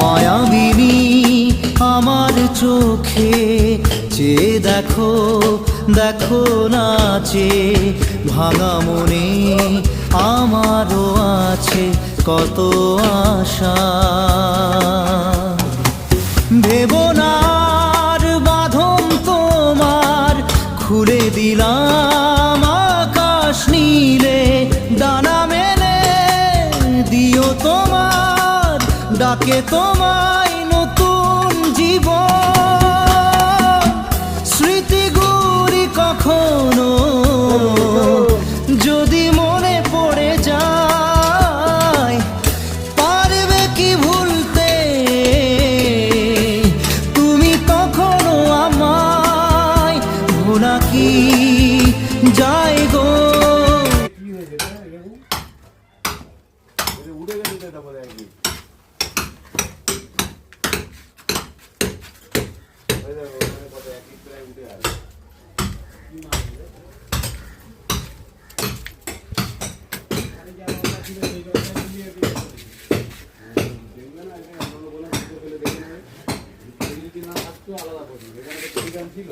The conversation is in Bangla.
মায়াবিনী আমার চোখে চেয়ে দেখো, দেখো নাচে ভাঙা মনে আমারও আছে কত আশা। ভেবনার বাঁধন তোমার খুলে দিলাম আকাশ নীলে, ডানা মেলে দিও তোমার ডাকে তোমায় নতুন জীবন। স্মৃতিগুলি কখনো যদি মনে পড়ে যায়, পারবে কি ভুলতে তুমি কখনো আমায়? ভোলা কি যায় গো? আলাদা করি, এখানে ছিল।